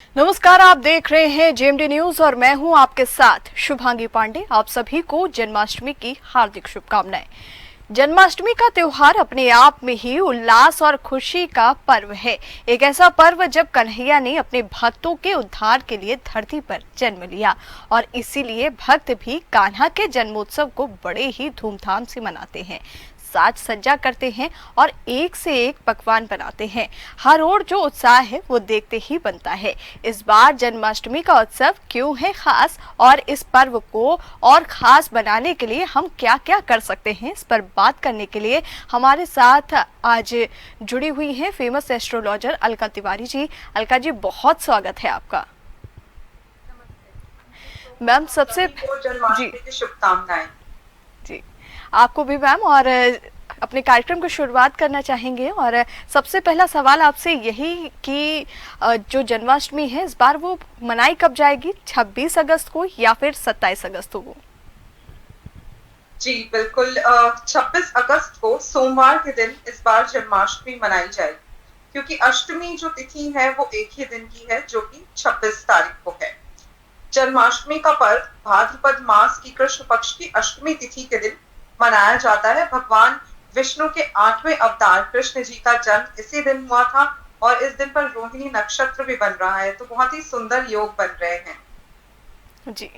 नमस्कार, आप देख रहे हैं जेएमडी न्यूज और मैं हूं आपके साथ शुभांगी पांडे। आप सभी को जन्माष्टमी की हार्दिक शुभकामनाएं। जन्माष्टमी का त्योहार अपने आप में ही उल्लास और खुशी का पर्व है। एक ऐसा पर्व जब कन्हैया ने अपने भक्तों के उद्धार के लिए धरती पर जन्म लिया और इसीलिए भक्त भी कान्हा के जन्मोत्सव को बड़े ही धूमधाम से मनाते हैं, साज सज्जा करते हैं और एक से एक पकवान बनाते हैं। हर ओर जो उत्साह है वो देखते ही बनता है। इस बार जन्माष्टमी का उत्सव क्यों है खास और इस पर्व को और खास बनाने के लिए हम क्या क्या कर सकते हैं, इस पर बात करने के लिए हमारे साथ आज जुड़ी हुई हैं फेमस एस्ट्रोलॉजर अलका तिवारी जी। अलका जी, बहुत स्वागत है आपका। मैम सबसे जी जन्माष्टमी की शुभकामनाएं। जी आपको भी मैम, और अपने कार्यक्रम की शुरुआत करना चाहेंगे और सबसे पहला सवाल आपसे यही कि जो जन्माष्टमी है इस बार वो मनाई कब जाएगी, 26 अगस्त को या फिर 27 अगस्त को? जी बिल्कुल, 26 अगस्त को सोमवार के दिन इस बार जन्माष्टमी मनाई जाएगी, क्योंकि अष्टमी जो तिथि है वो एक ही दिन की है जो कि 26 तारीख को है। जन्माष्टमी का पर्व भाद्रपद मास की कृष्ण पक्ष की अष्टमी तिथि के दिन मनाया जाता है। भगवान विष्णु के 8वें अवतार कृष्ण जी का जन्म इसी दिन हुआ था और इस दिन पर रोहिणी नक्षत्र भी बन रहा है, तो बहुत ही सुंदर योग बन रहे हैं। जी,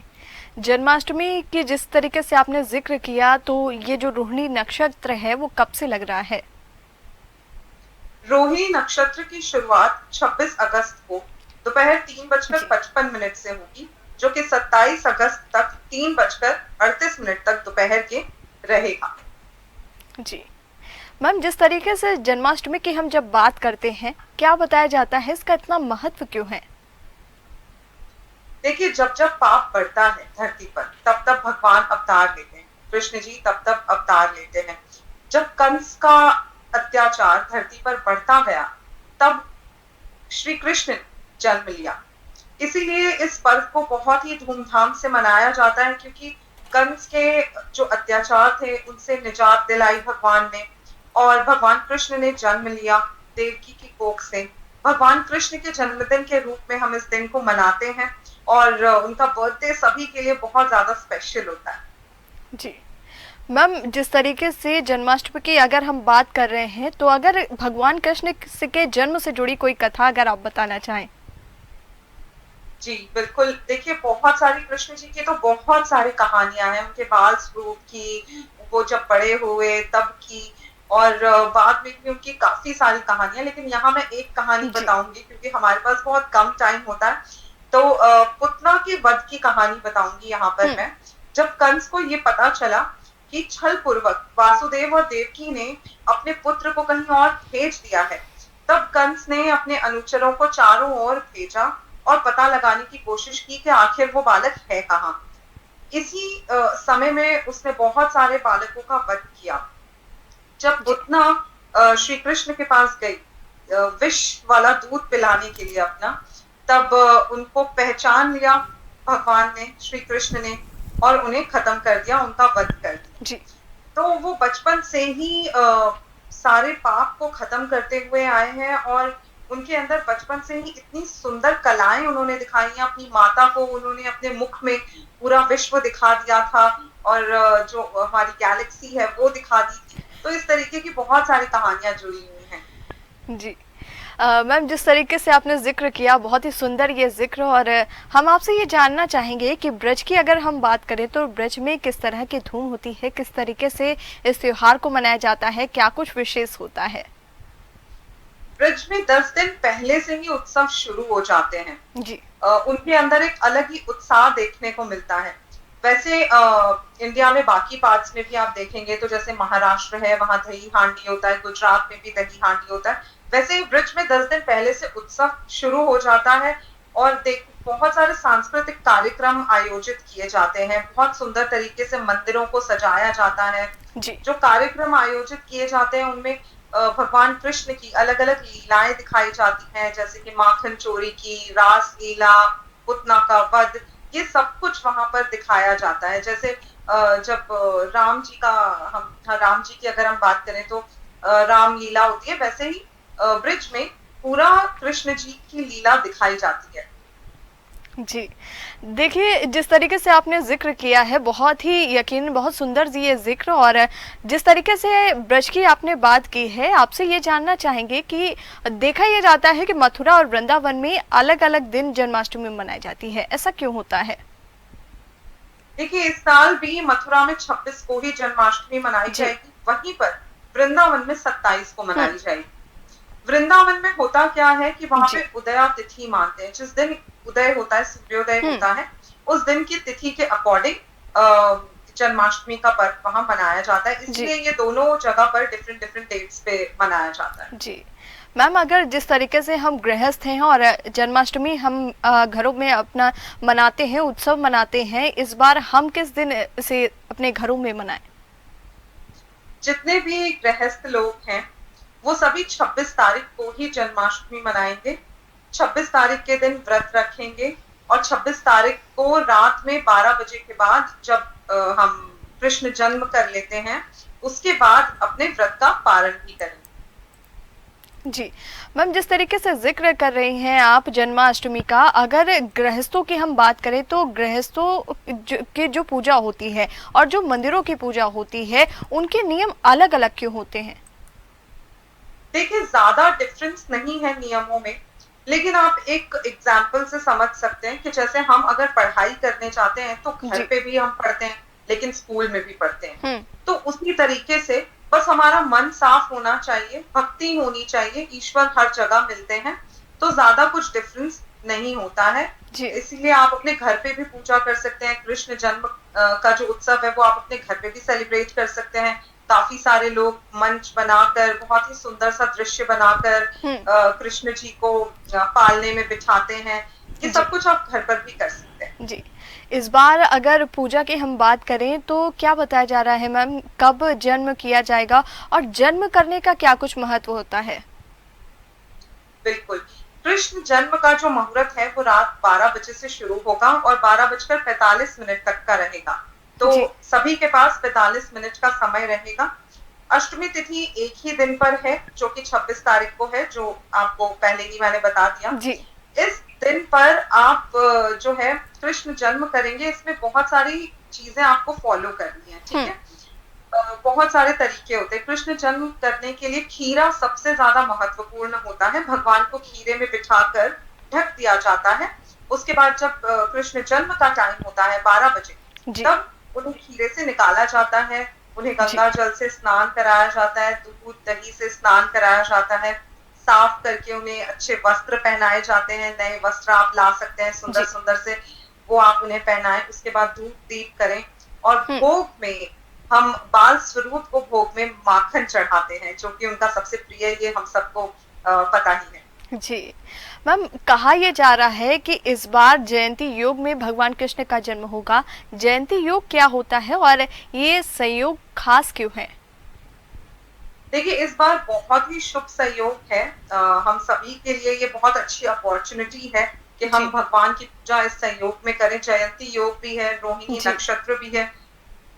जन्माष्टमी की जिस तरीके से आपने जिक्र किया, तो ये जो रोहिणी नक्षत्र है वो कब से लग रहा है? रोहिणी नक्षत्र की शुरुआत 26 अगस्त को दोपहर 3:55 से होगी, जो कि 27 अगस्त तक 3:38 तक दोपहर के रहेगा। जी मैम, जिस तरीके से जन्माष्टमी की हम जब बात करते हैं, क्या बताया जाता है, इसका इतना महत्व क्यों है? देखिए, जब जब पाप बढ़ता है धरती पर तब तब भगवान अवतार लेते हैं, कृष्ण जी तब तब अवतार लेते हैं। जब कंस का अत्याचार धरती पर बढ़ता गया तब श्री कृष्ण ने जन्म लिया। इसीलिए इस पर्व को बहुत ही धूमधाम से मनाया जाता है, क्योंकि कंस के जो अत्याचार थे उनसे निजात दिलाई भगवान ने, और भगवान कृष्ण ने जन्म लिया देवकी की कोख से। भगवान कृष्ण के जन्मदिन के रूप में हम इस दिन को मनाते हैं और उनका बर्थडे सभी के लिए बहुत ज्यादा स्पेशल होता है। जी मैम, जिस तरीके से जन्माष्टमी की अगर हम बात कर रहे हैं, तो अगर भगवान कृष्ण के जन्म से जुड़ी कोई कथा अगर आप बताना चाहें। जी बिल्कुल, देखिए बहुत सारी कृष्ण जी की तो बहुत सारी कहानियां हैं, उनके बाल स्वरूप की, वो जब बड़े हुए तब की, और बाद में भी उनकी काफी सारी कहानियां। लेकिन यहाँ मैं एक कहानी बताऊंगी क्योंकि हमारे पास बहुत कम टाइम होता है, तो पुतना के वध की कहानी बताऊंगी यहाँ पर मैं। जब कंस को ये पता चला कि छल पूर्वक वासुदेव और देवकी ने अपने पुत्र को कहीं और भेज दिया है, तब कंस ने अपने अनुचरों को चारों ओर भेजा और पता लगाने की कोशिश की कि आखिर वो बालक है कहाँ। इसी समय में उसने बहुत सारे बालकों का वध किया। जब पुतना श्री कृष्ण के पास गई विष वाला दूध पिलाने के लिए अपना, तब उनको पहचान लिया भगवान ने, श्री कृष्ण ने, और उन्हें खत्म कर दिया, उनका वध कर दिया। जी तो वो बचपन से ही सारे पाप को खत्म करते हुए आए हैं, और उनके अंदर बचपन से ही इतनी सुंदर कलाएं उन्होंने दिखाई हैं। अपनी माता को उन्होंने अपने मुख में पूरा विश्व दिखा दिया था, और जो हमारी गैलेक्सी है वो दिखा दी थी। तो इस तरीके की बहुत सारी कहानियां जुड़ी हुई हैं। जी मैम, जिस तरीके से आपने जिक्र किया, बहुत ही सुंदर ये जिक्र, और हम आपसे ये जानना चाहेंगे कि ब्रज की अगर हम बात करें तो ब्रज में किस तरह की धूम होती है, किस तरीके से इस त्योहार को मनाया जाता है, क्या कुछ विशेष होता है? ब्रज में 10 दिन पहले से ही उत्सव शुरू हो जाते हैं। जी उनके अंदर एक अलग ही उत्साह देखने को मिलता है। वैसे इंडिया में बाकी पार्ट्स में भी आप देखेंगे तो जैसे महाराष्ट्र है, वहां दही हांडी होता है, गुजरात में भी दही हांडी होता है। वैसे ही ब्रज में 10 दिन पहले से उत्सव शुरू हो जाता है, और बहुत सारे सांस्कृतिक कार्यक्रम आयोजित किए जाते हैं। बहुत सुंदर तरीके से मंदिरों को सजाया जाता है। जी जो कार्यक्रम आयोजित किए जाते हैं उनमें भगवान कृष्ण की अलग अलग लीलाएं दिखाई जाती हैं, जैसे कि माखन चोरी की, रास लीला, पुतना का वध, ये सब कुछ वहां पर दिखाया जाता है। जैसे जब राम जी का राम जी की अगर हम बात करें तो राम लीला होती है, वैसे ही ब्रिज में पूरा कृष्ण जी की लीला दिखाई जाती है। जी। देखिए, जिस तरीके से आपने ज़िक्र किया है, बहुत ही यकीनन बहुत सुंदर जी ये ज़िक्र, और जिस तरीके से ब्रज की आपने बात की है, आपसे ये जानना चाहेंगे कि देखा ये जाता है कि मथुरा और वृंदावन में अलग-अलग दिन जन्माष्टमी मनाई जाती है। ऐसा क्यों होता है? देखिए, इस साल भी मथुरा में 26 को ही जन्माष्टमी मनाई जी। जाएगी, वहीं पर वृंदावन में 27 को हुँ। मनाई जाएगी। वृंदावन में होता क्या है कि वहां जी। पे उदया तिथि मानते हैं, जिस दिन उदय होता है, सूर्योदय हुँ। होता है, उस दिन की तिथि के अकॉर्डिंग जन्माष्टमी का पर्व वहां मनाया जाता है, जी। इसलिए ये दोनों जगह पर डिफरेंट डिफरेंट डेट्स पे मनाया जाता है। जी। मैम, अगर जिस तरीके से हम गृहस्थ हैं और जन्माष्टमी हम घरों में अपना मनाते हैं, उत्सव मनाते हैं, इस बार हम किस दिन इसे अपने घरों में मनाएं? जितने भी गृहस्थ लोग हैं वो सभी 26 तारीख को ही जन्माष्टमी मनाएंगे। 26 तारीख के दिन व्रत रखेंगे और 26 तारीख को रात में 12 बजे के बाद जब हम कृष्ण जन्म कर लेते हैं, उसके बाद अपने व्रत का पारण भी करेंगे। जी। मैम, जिस तरीके से ज़िक्र कर रही हैं आप जन्माष्टमी का, अगर गृहस्थों की हम बात करें तो गृहस्थों की जो पूजा होती है और जो मंदिरों की पूजा होती है, उनके नियम अलग-अलग क्यों होते हैं? देखिए, ज्यादा डिफरेंस नहीं है नियमों में, लेकिन आप एक एग्जाम्पल से समझ सकते हैं कि जैसे हम अगर पढ़ाई करने चाहते हैं तो घर जी। पे भी हम पढ़ते हैं, लेकिन स्कूल में भी पढ़ते हैं। हुँ। तो उसी तरीके से बस हमारा मन साफ होना चाहिए, भक्ति होनी चाहिए, ईश्वर हर जगह मिलते हैं, तो ज्यादा कुछ डिफरेंस नहीं होता है। जी। इसीलिए आप अपने घर पे भी पूजा कर सकते हैं, कृष्ण जन्म का जो उत्सव है वो आप अपने घर पे भी सेलिब्रेट कर सकते हैं। काफी सारे लोग मंच बनाकर, बहुत ही सुंदर सा दृश्य बनाकर हुँ। कृष्ण जी को पालने में बिठाते हैं। ये जी। सब कुछ आप घर पर भी कर सकते हैं। जी। इस बार अगर पूजा की हम बात करें तो क्या बताया जा रहा है मैम, कब जन्म किया जाएगा और जन्म करने का क्या कुछ महत्व होता है? बिल्कुल, कृष्ण जन्म का जो मुहूर्त है वो रात 12 बजे से शुरू होगा और 12:45 तक का रहेगा। तो जी। सभी के पास 45 मिनट का समय रहेगा। अष्टमी तिथि एक ही दिन पर है, जो कि 26 तारीख को है, जो आपको पहले ही मैंने बता दिया। जी। इस दिन पर आप जो है कृष्ण जन्म करेंगे, इसमें बहुत सारी चीजें आपको फॉलो करनी है, ठीक हुँ। है? बहुत सारे तरीके होते हैं। कृष्ण जन्म करने के लिए खीरा सबसे ज्यादा महत्वपूर्ण होता है। भगवान को खीरे में बिठाकर ढक दिया जाता है। उसके बाद जब कृष्ण जन्म का टाइम होता है 12 बजे, जी। तब उन्हें खीरे से निकाला जाता है, उन्हें जी। गंगा जल से स्नान कराया जाता है, दूध दही से स्नान कराया जाता है, साफ करके उन्हें अच्छे वस्त्र पहनाए जाते हैं। नए वस्त्र आप ला सकते हैं सुंदर जी। सुंदर से, वो आप उन्हें पहनाएं। उसके बाद धूप दीप करें और हुँ। भोग में हम बाल स्वरूप को भोग में माखन चढ़ाते हैं, जो कि उनका सबसे प्रिय, ये हम सबको पता ही है। जी। मैम, कहा यह जा रहा है कि इस बार जयंती योग में भगवान कृष्ण का जन्म होगा। जयंती योग क्या होता है और ये संयोग खास क्यों है? देखिए, इस बार बहुत ही शुभ संयोग है। हम सभी के लिए ये बहुत अच्छी अपॉर्चुनिटी है कि जी। हम भगवान की पूजा इस संयोग में करें। जयंती योग भी है, रोहिणी जी। नक्षत्र भी है।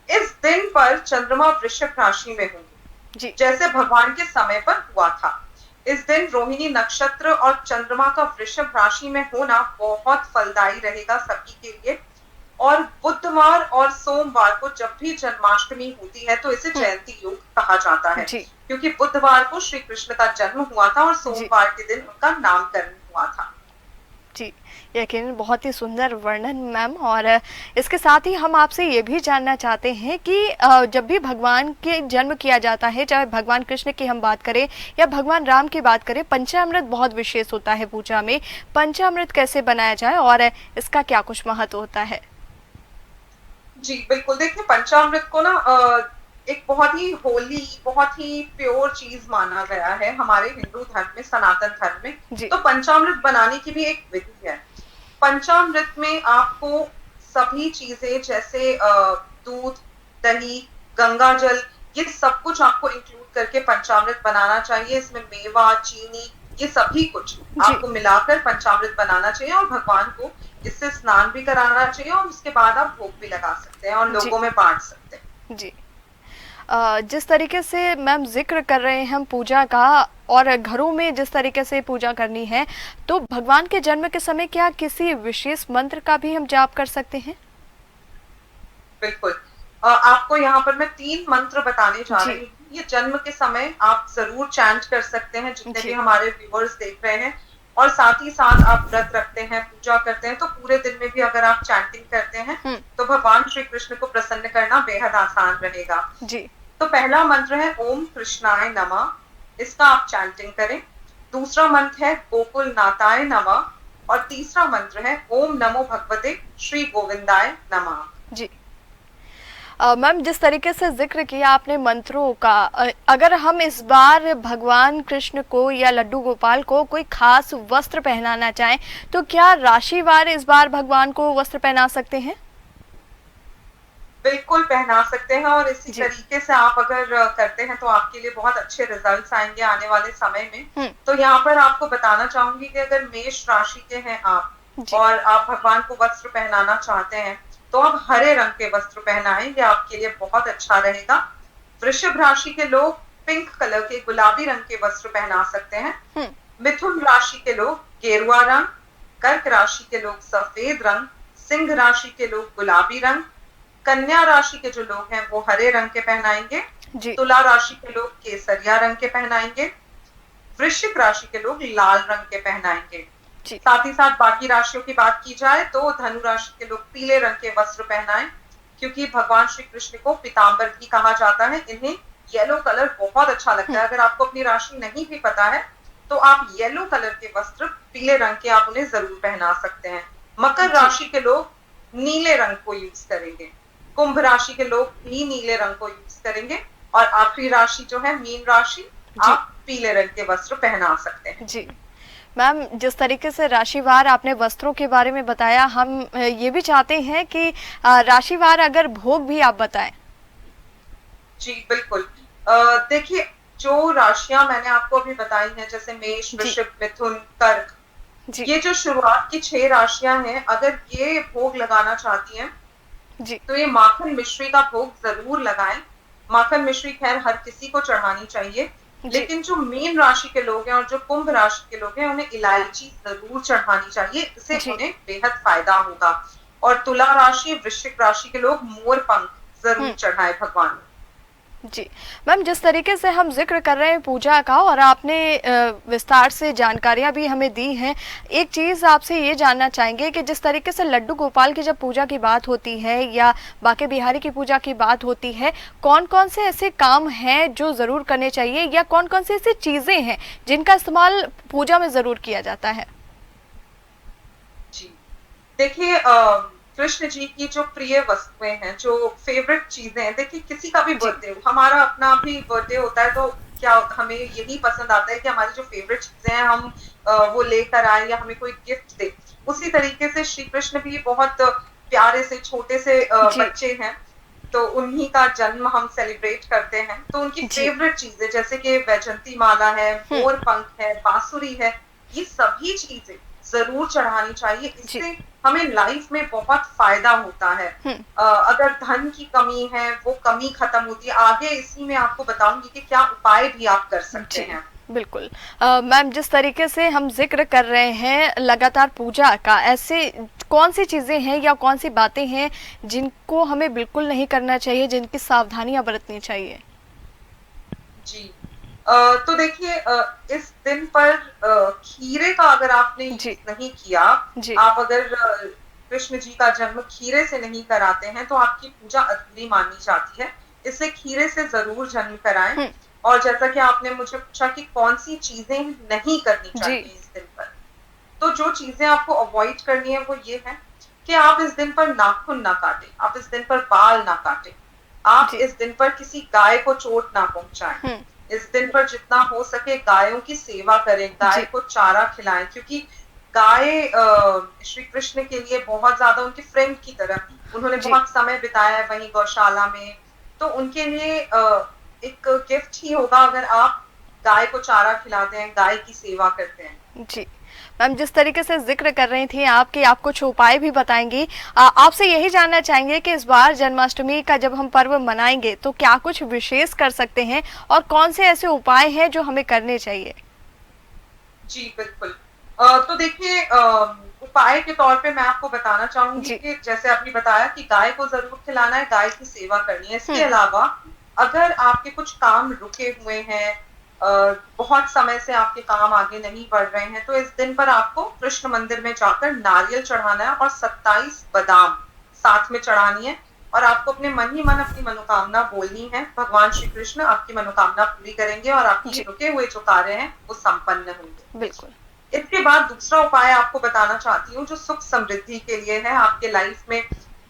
इस दिन पर चंद्रमा वृश्चिक राशि में होंगे, जी। जैसे भगवान के समय पर हुआ था। इस दिन रोहिणी नक्षत्र और चंद्रमा का वृषभ राशि में होना बहुत फलदायी रहेगा सभी के लिए। और बुधवार और सोमवार को जब भी जन्माष्टमी होती है तो इसे हुँ। जयंती योग कहा जाता है, जी। क्योंकि बुधवार को श्री कृष्ण का जन्म हुआ था और जी। सोमवार के दिन उनका नामकरण हुआ था। जी। यकीनन बहुत ही सुंदर वर्णन मैम, और इसके साथ ही हम आपसे ये भी जानना चाहते हैं कि जब भी भगवान के जन्म किया जाता है, चाहे भगवान कृष्ण की हम बात करें या भगवान राम की बात करें, पंचामृत बहुत विशेष होता है पूजा में। पंचामृत कैसे बनाया जाए और इसका क्या कुछ महत्व होता है? जी, बिल्कुल। देखिए, पंचामृत को ना एक बहुत ही होली, बहुत ही प्योर चीज माना गया है हमारे हिंदू धर्म में, सनातन धर्म में। जी। तो पंचामृत बनाने की भी एक विधि है। पंचामृत में आपको सभी चीजें जैसे दूध, दही, गंगा जल, ये सब कुछ आपको इंक्लूड करके पंचामृत बनाना चाहिए। इसमें मेवा, चीनी, ये सभी कुछ जी। आपको मिलाकर पंचामृत बनाना चाहिए और भगवान को इससे स्नान भी कराना चाहिए और उसके बाद आप भोग भी लगा सकते हैं और जी। लोगों में बांट सकते हैं। जी। जिस तरीके से मैम जिक्र कर रहे हैं हम पूजा का और घरों में जिस तरीके से पूजा करनी है, तो भगवान के जन्म के समय क्या किसी विशेष मंत्र का भी हम जाप कर सकते हैं? बिल्कुल। आपको यहाँ पर मैं 3 मंत्र बताने जा जी। रही हूँ। ये जन्म के समय आप ज़रूर चैंट कर सकते हैं, जितने भी जी। हमारे व्यूअर्स देख रहे हैं। और साथ ही साथ आप व्रत रखते हैं, पूजा करते हैं, तो पूरे दिन में भी अगर आप चैंटिंग करते हैं, हुँ। तो भगवान श्री कृष्ण को प्रसन्न करना बेहद आसान रहेगा। जी। तो पहला मंत्र है ओम कृष्णाय नमः, इसका आप चैंटिंग करें। दूसरा मंत्र है गोकुल नाथाय नमः और तीसरा मंत्र है ओम नमो भगवते श्री गोविंदाय नमः। जी। मैम जिस तरीके से जिक्र किया आपने मंत्रों का, अगर हम इस बार भगवान कृष्ण को या लड्डू गोपाल को कोई खास वस्त्र पहनाना चाहें, तो क्या राशिवार इस बार भगवान को वस्त्र पहना सकते हैं? बिल्कुल पहना सकते हैं और इसी जी। तरीके से आप अगर करते हैं तो आपके लिए बहुत अच्छे रिजल्ट्स आएंगे आने वाले समय में। हुँ। तो यहाँ पर आपको बताना चाहूंगी कि अगर मेष राशि के हैं आप जी। और आप भगवान को वस्त्र पहनाना चाहते हैं, तो आप हरे रंग के वस्त्र पहनाएं, ये आपके लिए बहुत अच्छा रहेगा। वृषभ राशि के लोग पिंक कलर के गुलाबी रंग के वस्त्र पहना सकते हैं। हुँ। मिथुन राशि के लोग गेरुआ रंग, कर्क राशि के लोग सफेद रंग, सिंह राशि के लोग गुलाबी रंग, कन्या राशि के जो लोग हैं वो हरे रंग के पहनाएंगे, जी। तुला राशि के लोग केसरिया रंग के पहनाएंगे, वृश्चिक राशि के लोग लाल रंग के पहनाएंगे। जी। साथ ही साथ बाकी राशियों की बात की जाए तो धनु राशि के लोग पीले रंग के वस्त्र पहनाएं, क्योंकि भगवान श्री कृष्ण को पीताम्बर भी कहा जाता है। इन्हें येलो कलर बहुत अच्छा लगता है। अगर आपको अपनी राशि नहीं भी पता है तो आप येलो कलर के वस्त्र, पीले रंग के, आप उन्हें जरूर पहना सकते हैं। मकर जी। राशि के लोग नीले रंग को यूज करेंगे, कुंभ राशि के लोग भी नीले रंग को यूज करेंगे और आखिरी राशि जो है मीन राशि, जी। आप पीले रंग के वस्त्र पहना सकते हैं। जी। मैम जिस तरीके से राशिवार आपने वस्त्रों के बारे में बताया, हम ये भी चाहते हैं कि राशिवार अगर भोग भी आप बताएं। जी बिल्कुल। देखिए, जो राशियां मैंने आपको अभी बताई हैं, जैसे मेष, जी। वृषभ, मिथुन, कर्क, जी। ये जो शुरुआत की 6 राशियां हैं, अगर ये भोग लगाना चाहती हैं जी। तो ये माखन मिश्री का भोग जरूर लगाएं। माखन मिश्री खैर हर किसी को चढ़ानी चाहिए, जी। लेकिन जो मीन राशि के लोग हैं और जो कुंभ राशि के लोग हैं, उन्हें इलायची जरूर चढ़ानी चाहिए, इससे जी। उन्हें बेहद फायदा होगा। और तुला राशि, वृश्चिक राशि के लोग मोर पंख जरूर चढ़ाए भगवान को। जी। मैम जिस तरीके से हम जिक्र कर रहे हैं पूजा का और आपने विस्तार से जानकारियां भी हमें दी हैं, एक चीज़ आपसे ये जानना चाहेंगे कि जिस तरीके से लड्डू गोपाल की जब पूजा की बात होती है या बाके बिहारी की पूजा की बात होती है, कौन कौन से ऐसे काम हैं जो ज़रूर करने चाहिए या कौन कौन से ऐसी चीज़ें हैं जिनका इस्तेमाल पूजा में ज़रूर किया जाता है? जी, देखिए, कृष्ण जी की जो प्रिय वस्तुएं हैं, जो फेवरेट चीजें हैं, देखिए किसी का भी बर्थडे, हमारा अपना भी बर्थडे होता है, तो क्या हमें यही पसंद आता है कि हमारी जो फेवरेट चीजें हैं हम वो लेकर आए या हमें कोई गिफ्ट दे। उसी तरीके से श्री कृष्ण भी बहुत प्यारे से छोटे से जी। बच्चे हैं, तो उन्हीं का जन्म हम सेलिब्रेट करते हैं। तो उनकी जी। फेवरेट चीजें जैसे कि वैजंती माला है, हम्म। मोर पंख है, बांसुरी है, ये सभी चीजें जरूर चढ़ानी चाहिए। जी। इससे हमें लाइफ में बहुत फायदा होता है। अगर धन की कमी है, वो कमी खत्म होती है। आगे इसी में आपको बताऊंगी कि क्या उपाय भी आप कर सकते जी। हैं। बिल्कुल। मैम जिस तरीके से हम जिक्र कर रहे हैं लगातार पूजा का, ऐसे कौन सी चीज़ें हैं या कौन सी बातें हैं जिनको हमें बिल्कुल नहीं करना चाहिए, जिनकी सावधानियां बरतनी चाहिए? जी, तो देखिए, इस दिन पर खीरे का अगर आपने जी। यूज नहीं किया, जी। आप अगर कृष्ण जी का जन्म खीरे से नहीं कराते हैं तो आपकी पूजा अधूरी मानी जाती है। इससे खीरे से जरूर जन्म कराएं। और जैसा कि आपने मुझे पूछा कि कौन सी चीजें नहीं करनी चाहिए इस दिन पर, तो जो चीजें आपको अवॉइड करनी है वो ये है कि आप इस दिन पर नाखून ना काटें, आप इस दिन पर बाल ना काटें, आप जी। इस दिन पर किसी गाय को चोट ना पहुंचाएं। इस दिन पर जितना हो सके गायों की सेवा करें, गाय को चारा खिलाएं, क्योंकि गाय श्री कृष्ण के लिए बहुत ज्यादा उनके फ्रेंड की तरह, उन्होंने बहुत समय बिताया है वहीं गौशाला में, तो उनके लिए एक गिफ्ट ही होगा अगर आप गाय को चारा खिलाते हैं, गाय की सेवा करते हैं। जी। मैम, जिस तरीके से जिक्र कर रही थी आपकी, आप कुछ उपाय भी बताएंगी। आपसे यही जानना चाहेंगे कि इस बार जन्माष्टमी का जब हम पर्व मनाएंगे तो क्या कुछ विशेष कर सकते हैं और कौन से ऐसे उपाय हैं जो हमें करने चाहिए। जी बिल्कुल। तो देखिए, उपाय के तौर पे मैं आपको बताना चाहूंगी जी। कि जैसे आपने बताया कि गाय को जरूर खिलाना है, गाय की सेवा करनी है। इसके हम्म। अलावा अगर आपके कुछ काम रुके हुए हैं, बहुत समय से आपके काम आगे नहीं बढ़ रहे हैं, तो इस दिन पर आपको कृष्ण मंदिर में जाकर नारियल चढ़ाना है और 27 बादाम साथ में चढ़ानी है। और आपको अपने मन ही मन अपनी मनोकामना बोलनी है। भगवान श्री कृष्ण आपकी मनोकामना पूरी करेंगे और आपकी जी रुके हुए जो कार्य हैं वो संपन्न होंगे। बिल्कुल। इसके बाद दूसरा उपाय आपको बताना चाहती हूँ जो सुख समृद्धि के लिए है, आपके लाइफ में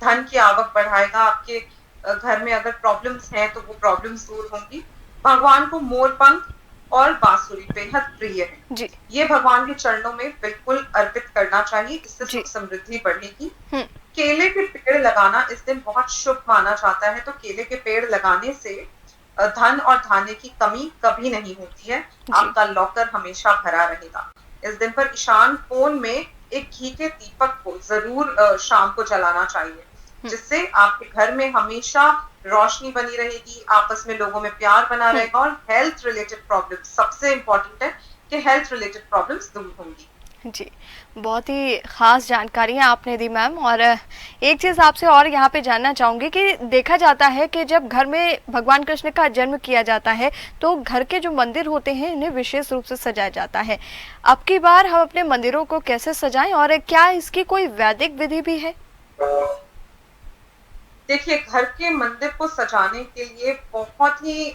धन की आवक बढ़ाएगा। आपके घर में अगर प्रॉब्लम्स हैं तो वो प्रॉब्लम्स दूर होंगी। भगवान को मोर पंख और बांसुरी बेहद प्रिय है। जी ये भगवान के चरणों में बिल्कुल अर्पित करना चाहिए, इससे जी। सुख समृद्धि बढ़ेगी। हम्म। केले के पेड़ लगाना इस दिन बहुत शुभ माना जाता है, तो केले के पेड़ लगाने से धन और धान्य की कमी कभी नहीं होती है। जी आपका लॉकर हमेशा भरा रहेगा। इस दिन पर ईशान कोण में एक घी के दीपक को जरूर शाम को जलाना चाहिए, जिससे आपके घर में हमेशा रोशनी बनी रहेगी, आपस में लोगों में प्यार बना रहेगा और हेल्थ रिलेटेड प्रॉब्लम, सबसे इंपॉर्टेंट है कि हेल्थ रिलेटेड प्रॉब्लम्स दूर होंगी। जी, बहुत ही ख़ास जानकारियाँ आपने दी मैम। और एक चीज़ आपसे और यहाँ पे जानना चाहूँगी कि देखा जाता है कि जब घर में भगवान कृष्ण का जन्म किया जाता है तो घर के जो मंदिर होते हैं इन्हें विशेष रूप से सजाया जाता है। अब की बार हम अपने मंदिरों को कैसे सजाएं और क्या इसकी कोई वैदिक विधि भी है। देखिए, घर के मंदिर को सजाने के लिए बहुत ही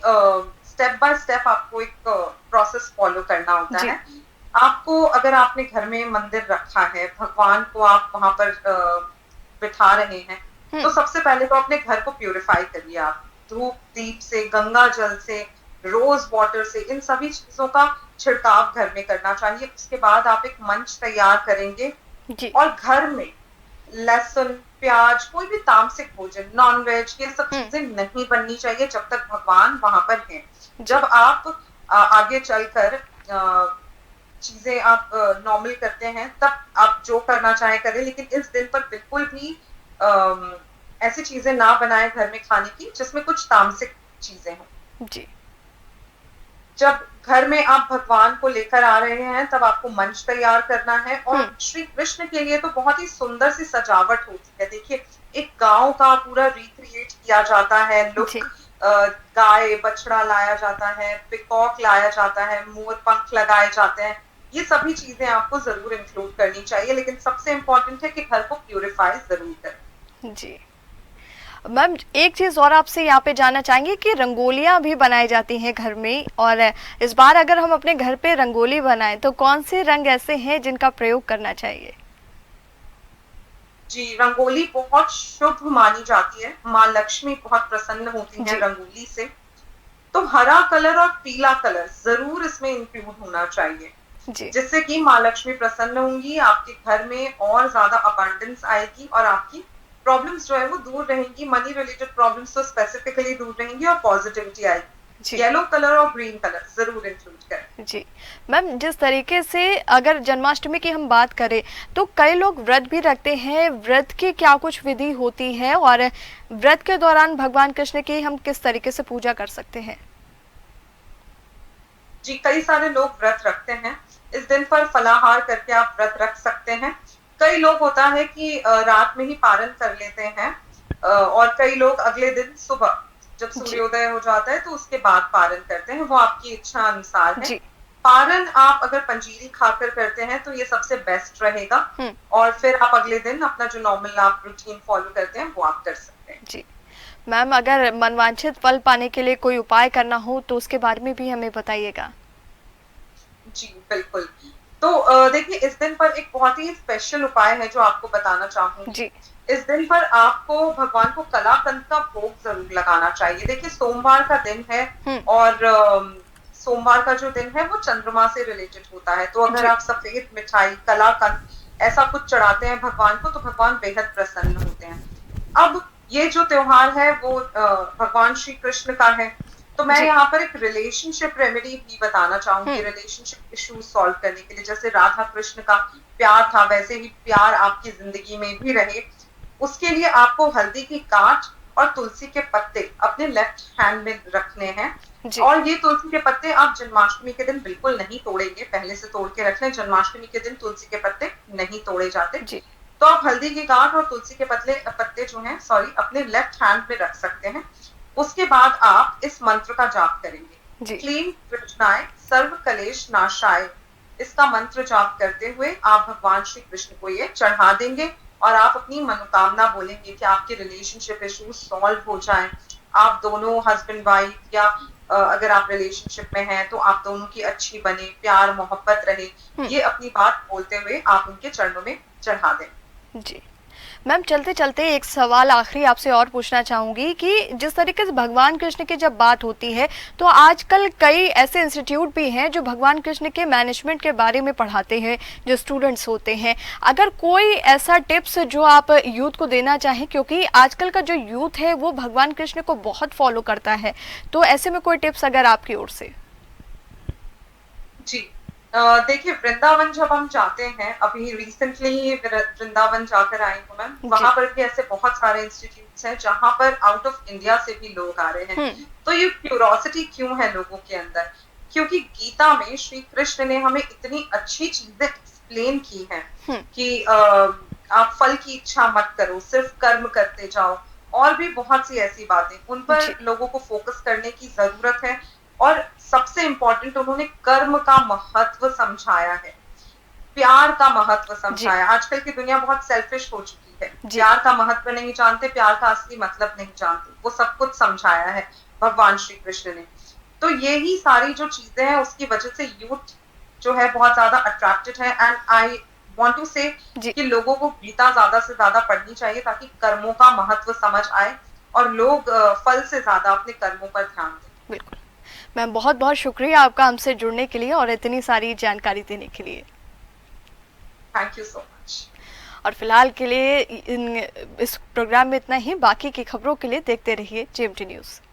स्टेप बाय स्टेप आपको एक प्रोसेस फॉलो करना होता जी। है। आपको, अगर आपने घर में मंदिर रखा है, भगवान को आप वहां पर बिठा रहे हैं, तो सबसे पहले तो अपने घर को प्यूरिफाई करिए। आप धूप दीप से, गंगा जल से, रोज वाटर से, इन सभी चीजों का छिड़काव घर में करना चाहिए। उसके बाद आप एक मंच तैयार करेंगे जी और घर में लहसुन, प्याज, कोई भी तामसिक भोजन, नॉन वेज, ये सब चीजें नहीं बननी चाहिए जब तक भगवान वहां पर हैं। जब आप आगे चलकर चीजें आप नॉर्मल करते हैं, तब आप जो करना चाहे करें, लेकिन इस दिन पर बिल्कुल भी ऐसी चीजें ना बनाए घर में खाने की जिसमें कुछ तामसिक चीजें हों। जी जब घर में आप भगवान को लेकर आ रहे हैं तब आपको मंच तैयार करना है और श्री कृष्ण के लिए तो बहुत ही सुंदर सी सजावट होती है। देखिए, एक गांव का पूरा रिक्रिएट किया जाता है लुक। जी गाय बछड़ा लाया जाता है, पिकॉक लाया जाता है, मोर पंख लगाए जाते हैं। ये सभी चीजें आपको जरूर इंक्लूड करनी चाहिए, लेकिन सबसे इंपॉर्टेंट है कि घर को प्यूरिफाई जरूर करें। जी। मैम, एक चीज़ और आपसे यहाँ पे जानना चाहेंगे कि रंगोलियाँ भी बनाई जाती हैं घर में, और इस बार अगर हम अपने घर पे रंगोली बनाएं तो कौन से रंग ऐसे हैं जिनका प्रयोग करना चाहिए। जी, रंगोली बहुत शुभ मानी जाती है। माँ लक्ष्मी बहुत प्रसन्न होती हैं रंगोली से, तो हरा कलर और पीला कलर जरूर इसमें इंक्लूड होना चाहिए, जिससे कि माँ लक्ष्मी प्रसन्न होंगी, आपके घर में और ज्यादा अबंडेंस आएगी और आपकी प्रॉब्लम्स जो है वो दूर रहेंगी। मनी रिलेटेड प्रॉब्लम्स तो स्पेसिफिकली दूर रहेंगी और पॉजिटिविटी आएगी। येलो कलर और ग्रीन कलर जरूर इंक्लूड करें। जी मैम, जिस तरीके से अगर जन्माष्टमी की हम बात करें तो कई लोग व्रत भी रखते हैं, व्रत की क्या कुछ विधि होती है और व्रत के दौरान भगवान कृष्ण की हम किस तरीके से पूजा कर सकते हैं। जी, कई सारे लोग व्रत रखते हैं। इस दिन पर फलाहार करके आप व्रत रख सकते हैं। कई लोग होता है कि रात में ही पारण कर लेते हैं और कई लोग अगले दिन सुबह जब सूर्योदय हो जाता है तो उसके बाद पारण करते हैं। वो आपकी इच्छा अनुसार है। पारण आप अगर पंजीरी खाकर करते हैं तो ये सबसे बेस्ट रहेगा और फिर आप अगले दिन अपना जो नॉर्मल आप रूटीन फॉलो करते हैं वो आप कर सकते हैं। जी मैम, अगर मनवांछित फल पाने के लिए कोई उपाय करना हो तो उसके बारे में भी हमें बताइएगा। जी बिल्कुल। तो देखिए, इस दिन पर एक बहुत ही स्पेशल उपाय है जो आपको बताना चाहूंगी। इस दिन पर आपको भगवान को कलाकंद का भोग जरूर लगाना चाहिए। देखिए, सोमवार का दिन है और सोमवार का जो दिन है वो चंद्रमा से रिलेटेड होता है, तो अगर आप सफेद मिठाई, कलाकंद ऐसा कुछ चढ़ाते हैं भगवान को तो भगवान बेहद प्रसन्न होते हैं। अब ये जो त्योहार है वो भगवान श्री कृष्ण का है तो मैं जी। यहाँ पर एक रिलेशनशिप रेमेडी भी बताना चाहूंगी, रिलेशनशिप इश्यूज सॉल्व करने के लिए। जैसे राधा कृष्ण का प्यार था, वैसे ही प्यार आपकी जिंदगी में भी रहे, उसके लिए आपको हल्दी की गांठ और तुलसी के पत्ते अपने लेफ्ट हैंड में रखने हैं। जी। और ये तुलसी के पत्ते आप जन्माष्टमी के दिन बिल्कुल नहीं तोड़ेंगे, पहले से तोड़ के रख लें। जन्माष्टमी के दिन तुलसी के पत्ते नहीं तोड़े जाते। जी। तो आप हल्दी की गांठ और तुलसी के पत्ते जो हैं, सॉरी, अपने लेफ्ट हैंड में रख सकते हैं। उसके बाद आप इस मंत्र का जाप करेंगे, जी। क्लीं कृष्णाय सर्व कलेश नाशाय। इसका मंत्र जाप करते हुए आप भगवान श्री कृष्ण को ये चढ़ा देंगे और आप अपनी मनोकामना बोलेंगे कि आपके रिलेशनशिप इश्यूज सॉल्व हो जाएं, आप दोनों हस्बैंड वाइफ या अगर आप रिलेशनशिप में हैं तो आप दोनों की अच्छी बने, प्यार मोहब्बत रहे। हम्म। ये अपनी बात बोलते हुए आप उनके चरणों में चढ़ा दें। जी। मैम, चलते चलते एक सवाल आखिरी आपसे और पूछना चाहूंगी कि जिस तरीके से भगवान कृष्ण की जब बात होती है तो आजकल कई ऐसे इंस्टीट्यूट भी हैं जो भगवान कृष्ण के मैनेजमेंट के बारे में पढ़ाते हैं, जो स्टूडेंट्स होते हैं। अगर कोई ऐसा टिप्स जो आप यूथ को देना चाहें, क्योंकि आजकल का जो यूथ है वो भगवान कृष्ण को बहुत फॉलो करता है, तो ऐसे में कोई टिप्स अगर आपकी ओर से। जी, देखिए, वृंदावन जब हम जाते हैं, अभी रिसेंटली ही वृंदावन जाकर आई हूँ मैं, वहां पर भी ऐसे बहुत सारे इंस्टीट्यूट्स हैं जहां पर आउट ऑफ इंडिया से भी लोग आ रहे हैं। तो ये क्यूरोसिटी क्यों है लोगों के अंदर? क्योंकि गीता में श्री कृष्ण ने हमें इतनी अच्छी चीजें एक्सप्लेन की हैं कि आप फल की इच्छा मत करो, सिर्फ कर्म करते जाओ, और भी बहुत सी ऐसी बातें, उन पर लोगों को फोकस करने की जरूरत है। और सबसे इंपॉर्टेंट, उन्होंने कर्म का महत्व समझाया है, प्यार का महत्व समझाया। आजकल की दुनिया बहुत सेल्फिश हो चुकी है, प्यार का महत्व नहीं जानते, प्यार का असली मतलब नहीं जानते। वो सब कुछ समझाया है भगवान श्री कृष्ण ने। तो यही सारी जो चीजें हैं उसकी वजह से यूथ जो है बहुत ज्यादा अट्रैक्टेड है। एंड आई वांट टू से कि लोगों को गीता ज्यादा से ज्यादा पढ़नी चाहिए ताकि कर्मों का महत्व समझ आए और लोग फल से ज्यादा अपने कर्मों पर ध्यान दें। बिल्कुल मैम, बहुत बहुत शुक्रिया आपका हमसे जुड़ने के लिए और इतनी सारी जानकारी देने के लिए। Thank you so much. और फिलहाल के लिए इस प्रोग्राम में इतना ही। बाकी की खबरों के लिए देखते रहिए GMT न्यूज़।